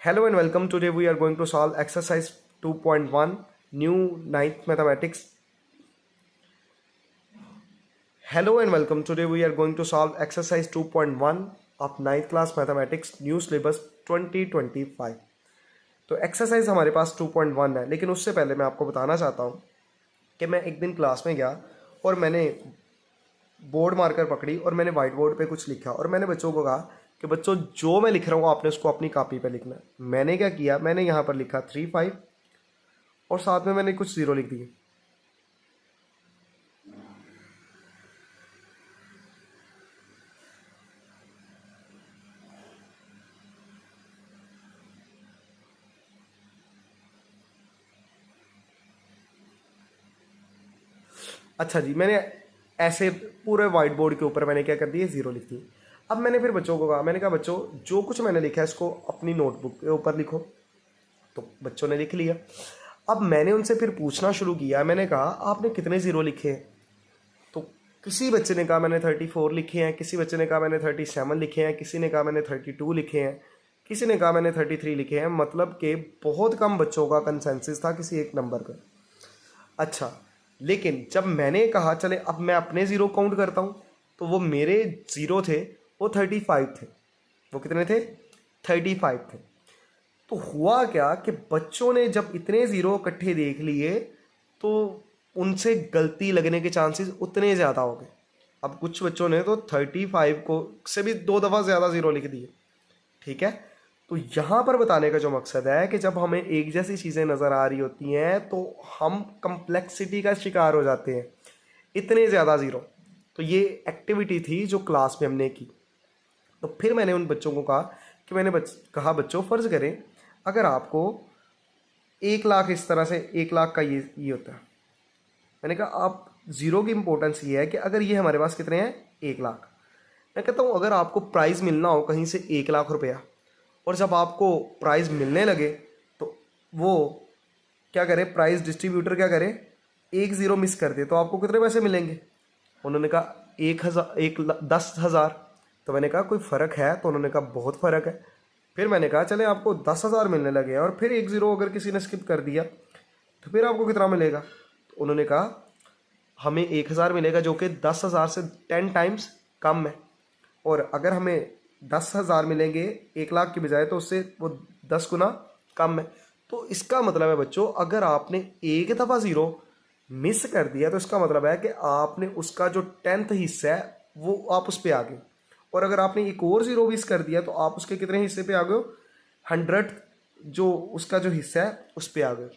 Hello and welcome. Today we are going to solve exercise 2.1 new ninth mathematics. Hello and welcome. Today we are going to solve exercise 2.1 of ninth class mathematics new syllabus 2025. तो exercise हमारे पास 2.1 है, लेकिन उससे पहले मैं आपको बताना चाहता हूँ कि मैं एक दिन क्लास में गया और मैंने बोर्ड मार्कर पकड़ी और मैंने वाइट बोर्ड पे कुछ लिखा और मैंने बच्चों को कहा कि बच्चों जो मैं लिख रहा हूँ आपने उसको अपनी कॉपी पे लिखना है। मैंने क्या किया, मैंने यहाँ पर लिखा 3 5 और साथ में मैंने कुछ 0 लिख दिए। अच्छा जी, मैंने ऐसे पूरे वाइट बोर्ड के ऊपर मैंने क्या कर दिए, 0 लिख दिए। अब मैंने फिर बच्चों को कहा, मैंने कहा बच्चों जो कुछ मैंने लिखा है इसको अपनी नोटबुक के ऊपर लिखो। तो बच्चों ने लिख लिया। अब मैंने उनसे फिर पूछना शुरू किया, मैंने कहा आपने कितने 0 लिखे हैं? तो किसी बच्चे ने कहा मैंने 34 लिखे हैं, किसी बच्चे ने कहा मैंने 37 लिखे हैं, किसी ने कहा मैंने 32 लिखे हैं, किसी ने कहा मैंने 33 लिखे हैं। मतलब कि बहुत कम बच्चों का कंसेंसस था किसी एक नंबर पर। अच्छा, लेकिन जब मैंने कहा चले अब मैं अपने 0 काउंट करता हूँ, तो वो मेरे 0 थे वो 35 थे। वो कितने थे? 35 थे। तो हुआ क्या कि बच्चों ने जब इतने 0 इकट्ठे देख लिए तो उनसे गलती लगने के चांसेस उतने ज़्यादा हो गए। अब कुछ बच्चों ने तो 35 को से भी 2 दफ़ा ज़्यादा 0 लिख दिए। ठीक है, तो यहाँ पर बताने का जो मकसद है कि जब हमें एक जैसी चीज़ें नज़र आ रही होती हैं तो हम कम्प्लेक्सिटी का शिकार हो जाते हैं, इतने ज़्यादा 0। तो ये एक्टिविटी थी जो क्लास में हमने की। तो फिर मैंने उन बच्चों को कहा कि मैंने कहा बच्चों फ़र्ज़ करें अगर आपको 1 लाख इस तरह से 1 लाख का ये होता है। मैंने कहा आप 0 की इम्पोर्टेंस ये है कि अगर ये हमारे पास कितने हैं, 1 लाख। मैं कहता हूँ अगर आपको प्राइज़ मिलना हो कहीं से 1 लाख रुपया, और जब आपको प्राइज़ मिलने लगे तो वो क्या करे, प्राइज़ डिस्ट्रीब्यूटर क्या करे, 1 0 मिस कर दे तो आपको कितने पैसे मिलेंगे? उन्होंने कहा 10,000। तो मैंने कहा कोई फ़र्क है? तो उन्होंने कहा बहुत फ़र्क है। फिर मैंने कहा चले आपको 10,000 मिलने लगे और फिर 1 0 अगर किसी ने स्किप कर दिया तो फिर आपको कितना मिलेगा? तो उन्होंने कहा हमें 1,000 मिलेगा जो कि 10,000 से 10 टाइम्स कम है, और अगर हमें 10,000 मिलेंगे 1 लाख की बजाय तो उससे वो 10 गुना कम है। तो इसका मतलब है बच्चों अगर आपने एक दफ़ा 0 मिस कर दिया तो इसका मतलब है कि आपने उसका जो 10th हिस्सा है वो आप उस पर आ गए, और अगर आपने एक और 0 मिस कर दिया तो आप उसके कितने हिस्से पे आ गए हो, 100 जो उसका जो हिस्सा है उस पर आ गए।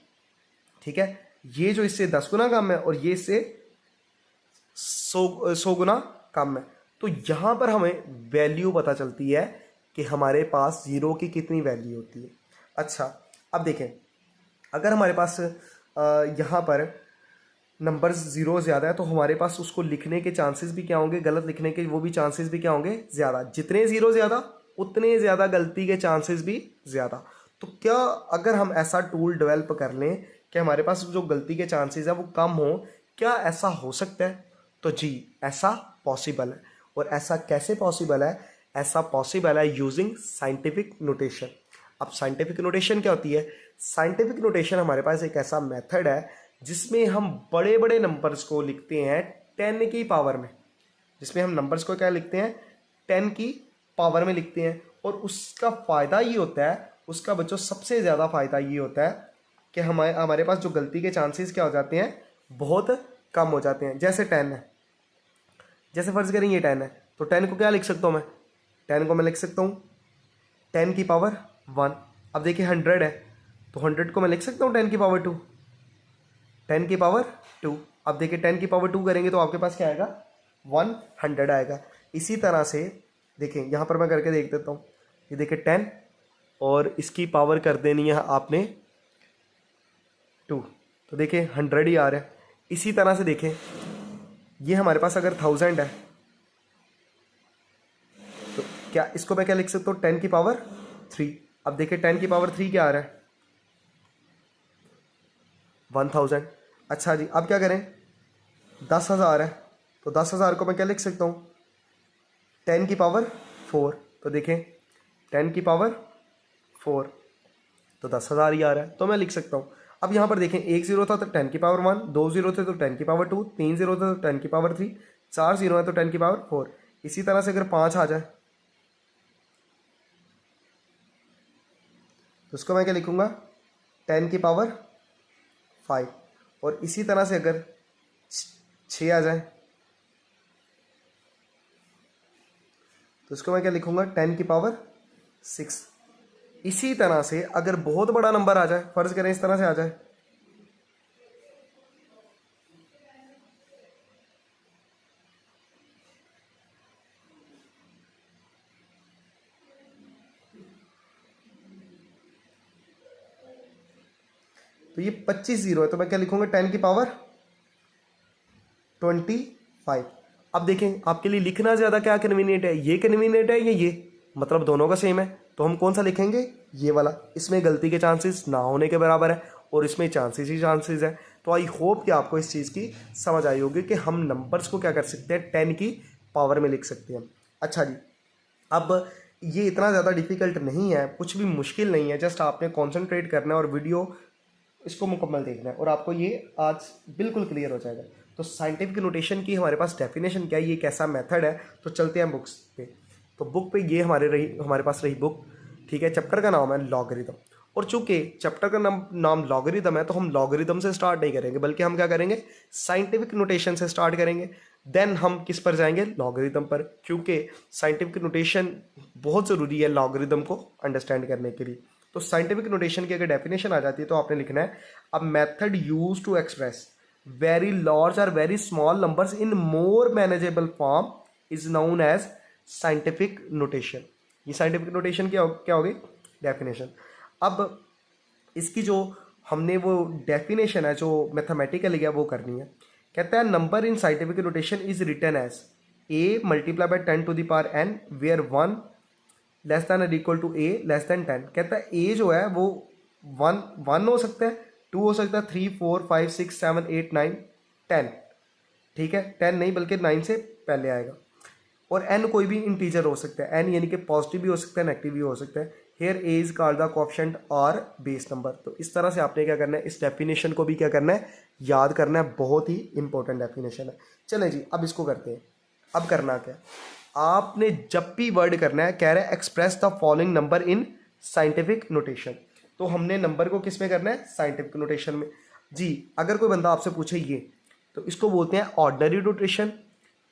ठीक है, ये जो इससे 10 गुना कम है और ये इससे 100 गुना कम है। तो यहाँ पर हमें वैल्यू पता चलती है कि हमारे पास 0 की कितनी वैल्यू होती है। अच्छा, अब देखें अगर हमारे पास यहाँ पर नंबर्स 0 ज़्यादा है तो हमारे पास उसको लिखने के चांसेस भी क्या होंगे, गलत लिखने के वो भी चांसेस भी क्या होंगे, ज़्यादा। जितने 0 ज़्यादा उतने ज़्यादा गलती के चांसेस भी ज़्यादा। तो क्या अगर हम ऐसा टूल डेवलप कर लें कि हमारे पास जो गलती के चांसेस है वो कम हो, क्या ऐसा हो सकता है? तो जी ऐसा पॉसिबल है। और ऐसा कैसे पॉसिबल है? ऐसा पॉसिबल है यूजिंग साइंटिफिक नोटेशन। अब साइंटिफिक नोटेशन क्या होती है? साइंटिफिक नोटेशन हमारे पास एक ऐसा मेथड है जिसमें हम बड़े बड़े नंबर्स को लिखते हैं 10 की पावर में। जिसमें हम नंबर्स को क्या लिखते हैं, 10 की पावर में लिखते हैं। और उसका फ़ायदा ये होता है, उसका बच्चों सबसे ज़्यादा फ़ायदा ये होता है कि हमारे पास जो गलती के चांसेस क्या हो जाते हैं, बहुत कम हो जाते हैं। जैसे 10 है, जैसे फ़र्ज़ करें ये 10 है तो 10 को क्या लिख सकता हूँ मैं? 10 को मैं लिख सकता हूँ 10 की पावर 1। अब देखिए 100 है तो 100 को मैं लिख सकता हूँ 10 की पावर 2, 10 की पावर 2। अब देखिए 10 की पावर 2 करेंगे तो आपके पास क्या आएगा, 100 आएगा। इसी तरह से देखें यहाँ पर मैं करके देख देता हूँ। ये देखिए 10 और इसकी पावर कर देनी है आपने 2, तो देखिए 100 ही आ रहा है। इसी तरह से देखें ये हमारे पास अगर 1000 है तो क्या इसको मैं क्या लिख सकता हूँ, 10 की पावर 3। अब देखिए 10 की पावर 3 क्या आ रहा है, 1000। अच्छा जी, अब क्या करें, 10,000 है तो 10,000 को मैं क्या लिख सकता हूँ, 10 की पावर 4। तो देखें 10 की पावर 4। तो 10,000 ही आ रहा है, तो मैं लिख सकता हूँ। अब यहाँ पर देखें, 1 0 था तो 10 की पावर 1, 2 0 थे तो 10 की पावर 2, 3 0 थे तो 10 की पावर 3, 4 0 है तो 10 की पावर 4। इसी तरह से अगर 5 आ जाए तो उसको मैं क्या लिखूंगा, 10 की पावर 5। और इसी तरह से अगर 6 आ जाए तो उसको मैं क्या लिखूंगा, 10 की पावर 6। इसी तरह से अगर बहुत बड़ा नंबर आ जाए, फर्ज करें इस तरह से आ जाए, तो ये 25 0 है, तो मैं क्या लिखूंगा, 10 की पावर 25। अब देखें आपके लिए लिखना ज़्यादा क्या कन्वीनियंट है, ये कन्वीनियंट है या ये, मतलब दोनों का सेम है, तो हम कौन सा लिखेंगे, ये वाला। इसमें गलती के चांसेस ना होने के बराबर है और इसमें चांसेस ही चांसेस है। तो आई होप कि आपको इस चीज़ की समझ आई होगी कि हम नंबर्स को क्या कर सकते हैं, 10 की पावर में लिख सकते हैं। अच्छा जी, अब ये इतना ज़्यादा डिफिकल्ट नहीं है, कुछ भी मुश्किल नहीं है, जस्ट आपने कॉन्सेंट्रेट करना है और वीडियो इसको मुकम्मल देखना है और आपको ये आज बिल्कुल क्लियर हो जाएगा। तो साइंटिफिक नोटेशन की हमारे पास डेफिनेशन क्या है, ये कैसा मेथड है, तो चलते हैं बुक्स पे। तो बुक पे ये हमारे पास रही बुक, ठीक है। चैप्टर का नाम है लॉगरिदम, और चूंकि चैप्टर का नाम लॉगरिदम है तो हम लॉगरिदम से स्टार्ट नहीं करेंगे, बल्कि हम क्या करेंगे, साइंटिफिक नोटेशन से स्टार्ट करेंगे। देन हम किस पर जाएंगे, लॉगरिदम पर, क्योंकि साइंटिफिक नोटेशन बहुत ज़रूरी है लॉगरिदम को अंडरस्टैंड करने के लिए। तो साइंटिफिक नोटेशन की अगर डेफिनेशन आ जाती है तो आपने लिखना है, a method use to express very large और very small numbers in more manageable form is known as scientific notation. ये साइंटिफिक नोटेशन क्या होगी, डेफिनेशन। अब इसकी जो हमने वो डेफिनेशन है जो मैथमेटिकली है वो करनी है। कहता है number in scientific notation is written as a multiply by 10 to the power n where 1 less than और equal to a less than 10। कहता है a जो है वो 1 हो सकता है, 2 हो सकता है, 3 4 5 6 7 8 9 10, ठीक है। 10 नहीं बल्कि 9 से पहले आएगा। और n कोई भी इंटीजर हो सकता है, n यानी कि पॉजिटिव भी हो सकता है, नेगेटिव भी हो सकता है। Here a is called the coefficient और बेस नंबर। तो इस तरह से आपने क्या करना है, इस डेफिनेशन को भी क्या करना है, याद करना है। बहुत ही इंपॉर्टेंट डेफिनेशन है। चलें जी, अब इसको करते हैं। अब करना क्या, आपने जब भी वर्ड करना है, कह रहा है express the following number in scientific notation, तो हमने नंबर को किस में करना है, साइंटिफिक नोटेशन में। जी, अगर कोई बंदा आपसे पूछे ये, तो इसको बोलते हैं ऑर्डिनरी नोटेशन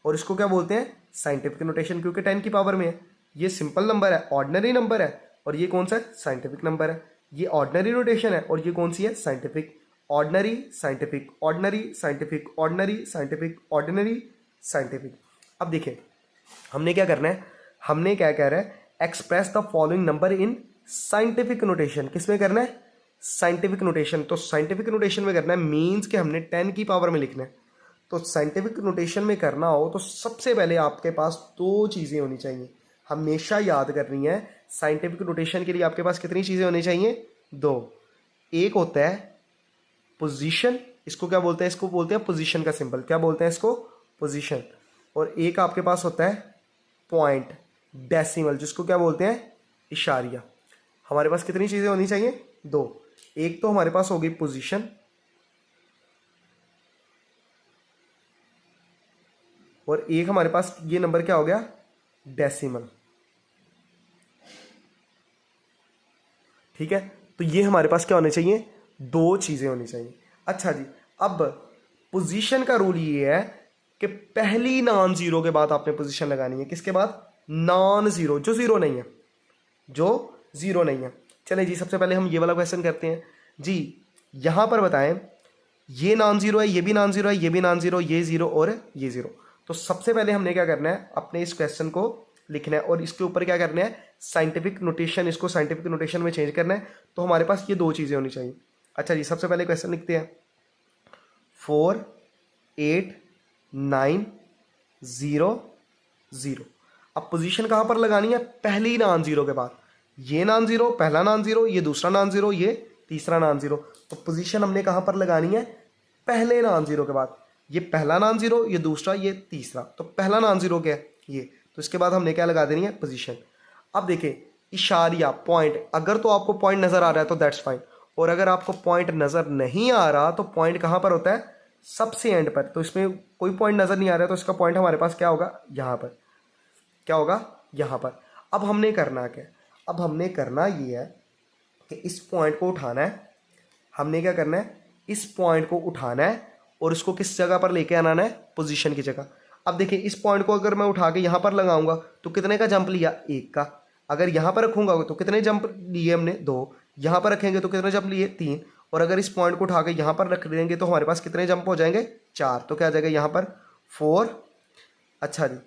और इसको क्या बोलते हैं, साइंटिफिक नोटेशन, क्योंकि 10 की पावर में है। ये सिंपल नंबर है, ऑर्डिनरी नंबर है, और ये कौन सा है, साइंटिफिक नंबर है। ये ऑर्डिनरी नोटेशन है और ये कौन सी है, scientific. Ordinary scientific, ordinary scientific, ordinary scientific, ordinary scientific. अब देखिए हमने क्या करना है, हमने क्या कह रहा है, express the following number in scientific notation. किस में करना है, साइंटिफिक नोटेशन। तो साइंटिफिक नोटेशन में करना है मीन्स कि हमने 10 की पावर में लिखना है। तो साइंटिफिक नोटेशन में करना हो तो सबसे पहले आपके पास दो चीज़ें होनी चाहिए, हमेशा याद करनी है। साइंटिफिक नोटेशन के लिए आपके पास कितनी चीज़ें होनी चाहिए, दो। एक होता है पोजीशन, इसको क्या बोलते हैं, इसको बोलते हैं पोजीशन का सिंबल, क्या बोलते हैं इसको, पोजीशन। और एक आपके पास होता है पॉइंट, डेसिमल, जिसको क्या बोलते हैं, इशारिया। हमारे पास कितनी चीज़ें होनी चाहिए, दो। एक तो हमारे पास होगी पोजीशन और एक हमारे पास ये नंबर क्या हो गया, डेसिमल, ठीक है। तो ये हमारे पास क्या होने चाहिए, दो चीज़ें होनी चाहिए। अच्छा जी, अब पोजीशन का रूल ये है कि पहली नॉन जीरो के बाद आपने पोजीशन लगानी है। किसके बाद, नॉन जीरो, जो जीरो नहीं है, जो जीरो नहीं है। चले जी, सबसे पहले हम ये वाला क्वेश्चन करते हैं जी। यहां पर बताएं, ये नॉन जीरो है, ये भी नॉन जीरो है, ये भी नॉन जीरो, ये जीरो और ये जीरो। तो सबसे पहले हमने क्या करना है, अपने इस क्वेश्चन को लिखना है और इसके ऊपर क्या करना है, साइंटिफिक नोटेशन, इसको साइंटिफिक नोटेशन में चेंज करना है। तो हमारे पास ये दो चीज़ें होनी चाहिए। अच्छा जी, सबसे पहले क्वेश्चन लिखते हैं, 4 8 9 0 0। अब पोजीशन कहाँ पर लगानी है, पहली नॉन जीरो के बाद। ये नॉन जीरो, पहला नॉन जीरो, ये दूसरा नॉन जीरो, ये तीसरा नॉन जीरो। तो पोजीशन हमने कहाँ पर लगानी है, पहले नॉन जीरो के बाद। ये पहला नॉन जीरो, ये दूसरा, ये तीसरा। तो पहला नॉन जीरो क्या है, ये, तो इसके बाद हमने क्या लगा देनी है, पोजीशन। अब देखिए इशारिया पॉइंट, अगर तो आपको पॉइंट नज़र आ रहा है तो दैट्स फाइन, और अगर आपको पॉइंट नज़र नहीं आ रहा तो पॉइंट कहाँ पर होता है, सबसे एंड पर। तो इसमें कोई पॉइंट नज़र नहीं आ रहा है तो इसका पॉइंट हमारे पास क्या होगा, यहाँ पर, क्या होगा, यहाँ पर। अब हमने करना क्या, अब हमने करना ये है कि इस पॉइंट को उठाना है, हमने क्या करना है, इस पॉइंट को उठाना है और इसको किस जगह पर लेके आना है, पोजीशन की जगह। अब देखिए इस पॉइंट को अगर मैं उठा के यहाँ पर लगाऊंगा तो कितने का जंप लिया, 1 का। अगर यहाँ पर रखूंगा तो कितने जंप लिए हमने, 2। यहाँ पर रखेंगे तो कितने जंप लिए, 3। और अगर इस पॉइंट को उठा के यहाँ पर रख देंगे तो हमारे पास कितने जंप हो जाएंगे, 4। तो क्या आ जाएगा यहाँ पर 4। अच्छा जी,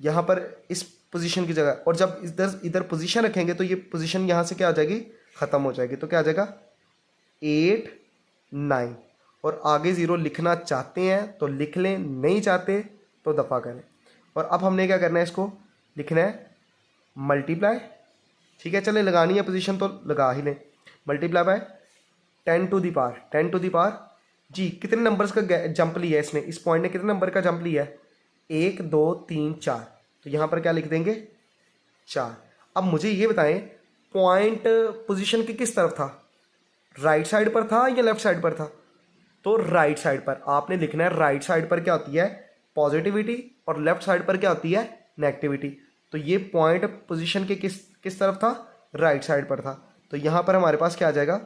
यहाँ पर इस पोजीशन की जगह, और जब इधर इधर पोजीशन रखेंगे तो ये पोजीशन यहाँ से क्या आ जाएगी, ख़त्म हो जाएगी। तो क्या आ जाएगा 8 9। और आगे 0 लिखना चाहते हैं तो लिख लें, नहीं चाहते तो दफ़ा करें। और अब हमने क्या करना है, इसको लिखना है मल्टीप्लाई, ठीक है, चले लगानी है पोजीशन तो लगा ही लें, multiply by 10 to the power, 10 to the power जी। कितने नंबर्स का जंप लिया है इसने, इस पॉइंट ने कितने नंबर का जंप लिया है, 1 2 3 4। तो यहाँ पर क्या लिख देंगे, 4। अब मुझे ये बताएं पॉइंट पोजीशन की किस तरफ था, राइट साइड पर था या लेफ्ट साइड पर था, तो राइट साइड पर। आपने लिखना है राइट साइड पर क्या होती है, पॉजिटिविटी, और लेफ्ट साइड पर क्या होती है, नेगेटिविटी। तो ये पॉइंट पोजीशन के किस तरफ था, राइट साइड पर था। तो यहाँ पर हमारे पास क्या आ जाएगा,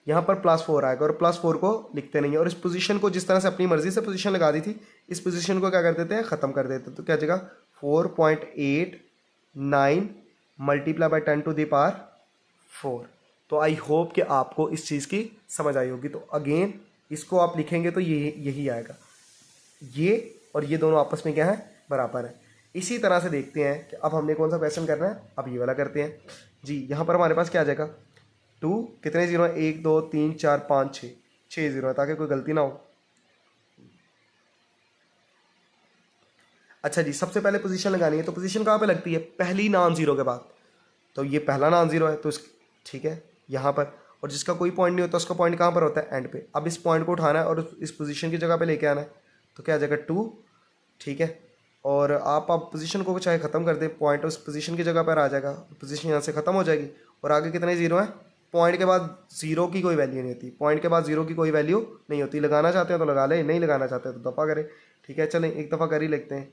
यहाँ पर +4 आएगा, और +4 को लिखते नहीं है। और इस पोजीशन को जिस तरह से अपनी मर्जी से पोजीशन लगा दी थी, इस पोजीशन को क्या कर देते हैं, ख़त्म कर देते हैं। तो क्या आ जाएगा 4.89 multiply by 10 to the power 4। तो आई होप कि आपको इस चीज़ की समझ आई होगी। तो अगेन इसको आप लिखेंगे तो यही आएगा, ये और ये दोनों आपस में क्या है, बराबर है। इसी तरह से देखते हैं कि अब हमने कौन सा क्वेश्चन करना है, अब ये वाला करते हैं जी। यहाँ पर हमारे पास क्या आ जाएगा, 2 कितने 0 है, 1 2 3 4 5 6, 6 0 है, ताकि कोई गलती ना हो। अच्छा जी, सबसे पहले पोजीशन लगानी है, तो पोजीशन कहाँ पे लगती है, पहली नॉन जीरो के बाद। तो ये पहला नॉन जीरो है तो ठीक है यहाँ पर, और जिसका कोई पॉइंट नहीं होता उसका पॉइंट कहाँ पर होता है, एंड पे। अब इस पॉइंट को उठाना है और इस पोजीशन की जगह पे लेके आना है, तो क्या आ जाएगा 2, ठीक है। और आप पोजीशन को चाहे ख़त्म कर दें, पॉइंट उस पोजीशन की जगह पर आ जाएगा, पोजीशन यहाँ से ख़त्म हो जाएगी। और आगे कितने 0 हैं, पॉइंट के बाद 0 की कोई वैल्यू नहीं होती, पॉइंट के बाद 0 की कोई वैल्यू नहीं होती। लगाना चाहते हैं तो लगा लें, नहीं लगाना चाहते हैं तो दफ़ा करें, ठीक है। चलें एक दफ़ा कर ही लेते हैं,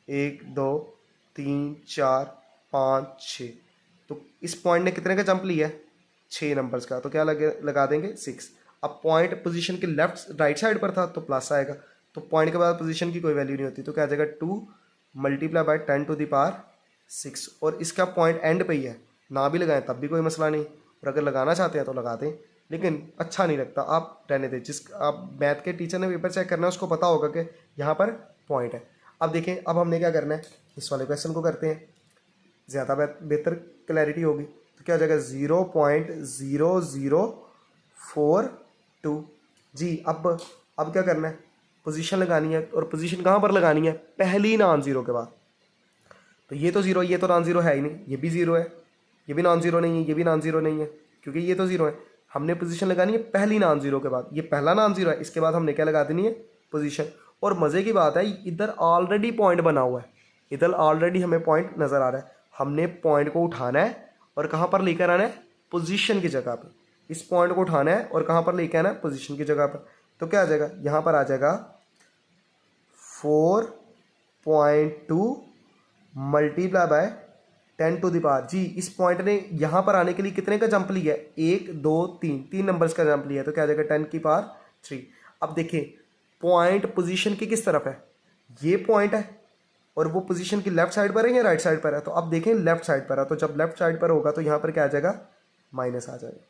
1 2 3 4 5 6। तो इस पॉइंट ने कितने का जंप लिया है, 6 नंबर्स का, तो क्या लगा देंगे 6। अब पॉइंट पोजीशन के राइट साइड पर था तो प्लस आएगा, तो पॉइंट के बाद पोजीशन की कोई वैल्यू नहीं होती, तो क्या आ जाएगा 2 multiply by 10 to the power 6। और इसका पॉइंट एंड पे ही है, ना भी लगाएं तब भी कोई मसला नहीं, और अगर लगाना चाहते हैं तो लगा दें, लेकिन अच्छा नहीं लगता, आप रहने दें। आप मैथ के टीचर ने पेपर चेक करना है उसको पता होगा कि यहाँ पर पॉइंट है। अब देखें, अब हमने क्या करना है, इस वाले क्वेश्चन को करते हैं, ज़्यादा बेहतर क्लैरिटी होगी। तो क्या हो जाएगा 0.0042 जी। अब क्या करना है, पोजीशन लगानी है, और पोजीशन कहाँ पर लगानी है, पहली नॉन जीरो के बाद। तो ये तो 0, ये तो नॉन जीरो है ही नहीं, ये भी 0 है, ये भी नॉन जीरो नहीं है, ये भी नॉन जीरो नहीं है, क्योंकि ये तो 0 है। हमने पोजीशन लगानी है पहली नॉन जीरो के बाद, ये पहला नॉन जीरो है, इसके बाद हमने क्या लगा देनी है, पोजीशन। और मज़े की बात है, इधर ऑलरेडी पॉइंट बना हुआ है, इधर ऑलरेडी हमें पॉइंट नज़र आ रहा है। हमने पॉइंट को उठाना है और कहाँ पर लेकर आना है, पोजीशन की जगह पर। इस पॉइंट को उठाना है और कहाँ पर लेकर आना है, पोजीशन की जगह पर। तो क्या आ जाएगा, यहाँ पर आ जाएगा 4.2 multiply by 10 to the power जी। इस पॉइंट ने यहाँ पर आने के लिए कितने का जंप लिया है, 1 2 3 नंबर्स का जंप लिया है, तो क्या आ जाएगा 10 की पावर 3। अब देखिए पॉइंट पोजीशन की किस तरफ है, ये पॉइंट है, और वो पोजीशन की लेफ्ट साइड पर है या राइट साइड पर है, तो अब देखें लेफ्ट साइड पर है, तो जब लेफ्ट साइड पर होगा तो यहाँ पर क्या आ जाएगा, माइनस आ जाएगा।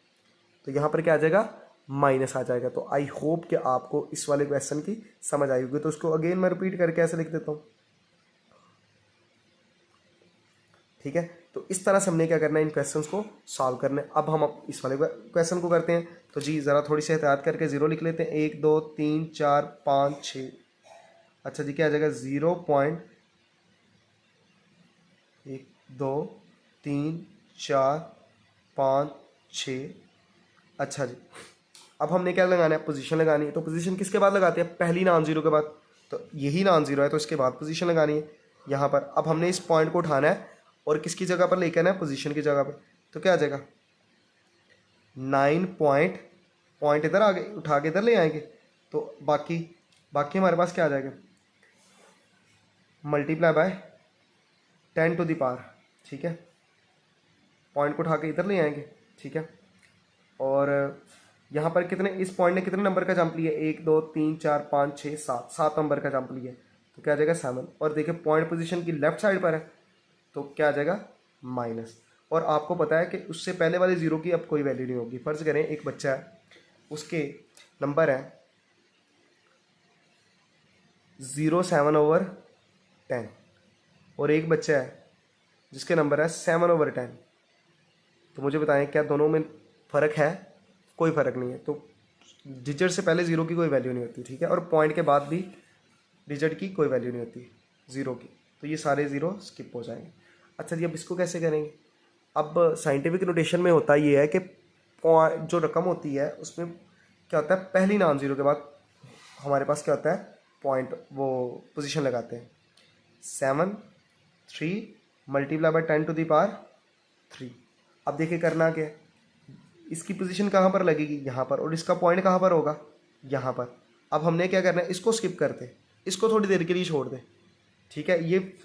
तो यहाँ पर क्या आ जाएगा, माइनस आ जाएगा। तो आई होप कि आपको इस वाले क्वेश्चन की समझ आई होगी। तो उसको अगेन मैं रिपीट करके ऐसे लिख देता हूँ, ठीक है। तो इस तरह से हमने क्या करना है, इन क्वेश्चंस को सॉल्व करना है। अब हम इस वाले क्वेश्चन को करते हैं, तो जी ज़रा थोड़ी सी एहतियात करके 0 लिख लेते हैं, 1 2 3 4 5 6। अच्छा जी, क्या आ जाएगा 0.1 2 3 4 5 6। अच्छा जी, अब हमने क्या लगाना है, पोजीशन लगानी है। तो पोजीशन किसके बाद लगाते हैं, पहली नॉन जीरो के बाद। तो यही नॉन जीरो है तो इसके बाद पोजीशन लगानी है यहाँ पर। अब हमने इस पॉइंट को उठाना है और किसकी जगह पर लेके आना है, पोजीशन की जगह पे, तो क्या आ जाएगा 9 पॉइंट इधर आगे उठा के इधर ले आएंगे, तो बाकी हमारे पास क्या आ जाएगा, multiply by 10 to the power, ठीक है, पॉइंट को उठा के इधर ले आएंगे, ठीक है। और यहाँ पर कितने, इस पॉइंट ने कितने नंबर का जंप लिया, 1 2 3 4 5 6 7 नंबर का जंप लिया, तो क्या आ जाएगा 7। और देखिए पॉइंट पोजीशन की लेफ्ट साइड पर है, तो क्या आ जाएगा माइनस। और आपको पता है कि उससे पहले वाले जीरो की अब कोई वैल्यू नहीं होगी। फर्ज करें एक बच्चा है, उसके नंबर है 0/7/10 और एक बच्चा है जिसके नंबर है 7/10, तो मुझे बताएं क्या दोनों में फ़र्क है, कोई फ़र्क नहीं है। तो डिजिट से पहले ज़ीरो की कोई वैल्यू नहीं होती, ठीक है, और पॉइंट के बाद भी डिजिट की कोई वैल्यू नहीं होती ज़ीरो की, तो ये सारे ज़ीरो स्किप हो जाएंगे। अच्छा जी, अब इसको कैसे करेंगे, अब साइंटिफिक नोटेशन में होता ये है कि जो रकम होती है उसमें क्या होता है, पहली नॉन ज़ीरो के बाद हमारे पास क्या होता है, पॉइंट वो पोजीशन लगाते हैं, 7 3 multiply by 10 to the power 3। अब देखिए करना क्या है, इसकी पोजीशन कहाँ पर लगेगी, यहाँ पर, और इसका पॉइंट कहाँ पर होगा, यहाँ पर। अब हमने क्या करना है, इसको स्किप करते हैं, इसको थोड़ी देर के लिए छोड़ दें, ठीक है, ये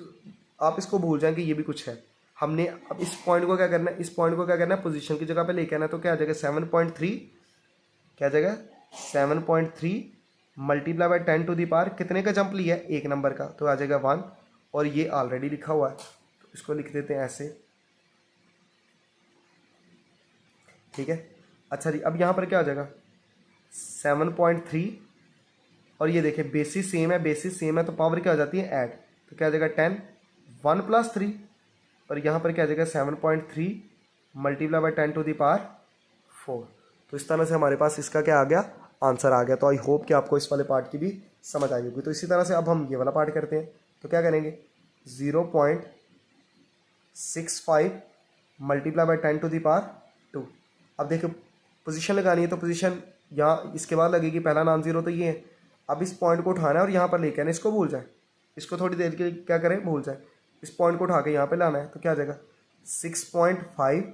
आप इसको भूल जाएं कि ये भी कुछ है। हमने अब इस पॉइंट को क्या करना है, इस पॉइंट को क्या करना है, पोजीशन की जगह पे लेके आना है, तो क्या आ जाएगा 7.3, क्या आ जाएगा 7.3 multiply by 10 to the power, कितने का जंप लिया है, एक नंबर का, तो आ जाएगा 1, और ये ऑलरेडी लिखा हुआ है तो इसको लिख देते हैं ऐसे, ठीक है। अच्छा जी, अब यहाँ पर क्या आ जाएगा 7.3, और ये देखिए बेसिस सेम है, तो पावर क्या हो जाती है ऐड, तो क्या आ जाएगा 10 1 + 3, और यहाँ पर क्या आ जाएगा 7.3 multiply by 10 to the power 4। तो इस तरह से हमारे पास इसका क्या आ गया, आंसर आ गया। तो आई होप कि आपको इस वाले पार्ट की भी समझ आई होगी। तो इसी तरह से अब हम ये वाला पार्ट करते हैं, तो क्या करेंगे 0.65 multiply by 10 to the power 2। अब देखो पोजीशन लगानी है, तो पोजीशन यहाँ इसके बाद लगेगी, पहला नॉन ज़ीरो तो ये है। अब इस पॉइंट को उठाना है और यहाँ पर लेके आना, इसको भूल जाए, इसको थोड़ी देर के लिए क्या करें, भूल जाए, इस पॉइंट को उठा के यहाँ पे लाना है, तो क्या आ जाएगा 6.5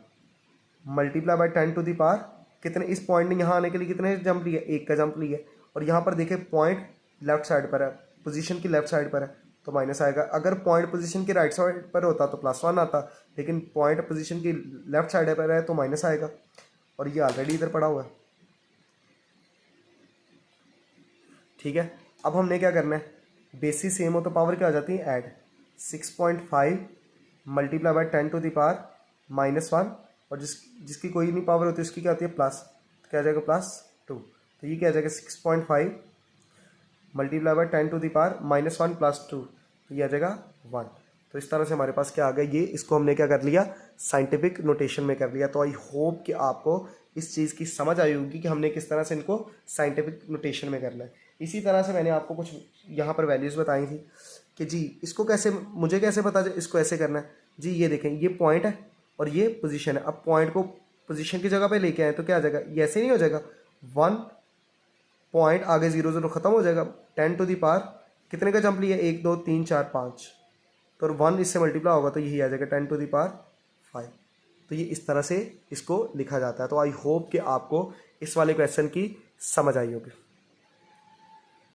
multiply by 10 to the power, कितने, इस पॉइंट ने यहाँ आने के लिए कितने जंप लिए, एक का जंप लिया, और यहाँ पर देखिए पॉइंट लेफ्ट साइड पर है, पोजीशन की लेफ्ट साइड पर है, तो माइनस आएगा। अगर पॉइंट पोजीशन की राइट साइड पर होता तो +1 आता, लेकिन पॉइंट पोजीशन की लेफ्ट साइड पर है तो माइनस आएगा, और ये ऑलरेडी इधर पड़ा हुआ है, ठीक है। अब हमने क्या करना है, बेसिस सेम हो तो पावर क्या आ जाती है add, 6.5 multiply by 10 to the power -1, और जिसकी कोई नहीं पावर होती उसकी क्या होती है प्लस, तो क्या आ जाएगा +2, तो ये क्या आ जाएगा 6.5 multiply by 10 to the power -1 + 2, तो ये आ जाएगा 1। तो इस तरह से हमारे पास क्या आ गया, ये इसको हमने क्या कर लिया, साइंटिफिक नोटेशन में कर लिया। तो आई होप कि आपको इस चीज़ की समझ आई होगी कि हमने किस तरह से इनको साइंटिफिक नोटेशन में करना है। इसी तरह से मैंने आपको कुछ यहाँ पर वैल्यूज़ बताई थी कि जी इसको कैसे, मुझे कैसे पता इसको ऐसे करना है। जी ये देखें, ये पॉइंट है और ये पोजीशन है। अब पॉइंट को पोजीशन की जगह पे लेके आए तो क्या आ जाएगा, ये ऐसे नहीं हो जाएगा, 1 पॉइंट आगे 0 0 खत्म हो जाएगा, 10 टू दी पावर कितने का जंप लिया, 1 2 3 4 5, तो 1 इससे मल्टीप्लाई होगा तो यही आ जाएगा 10 टू दी पावर 5। तो ये इस तरह से इसको लिखा जाता है। तो आई होप कि आपको इस वाले क्वेश्चन की समझ आई होगी।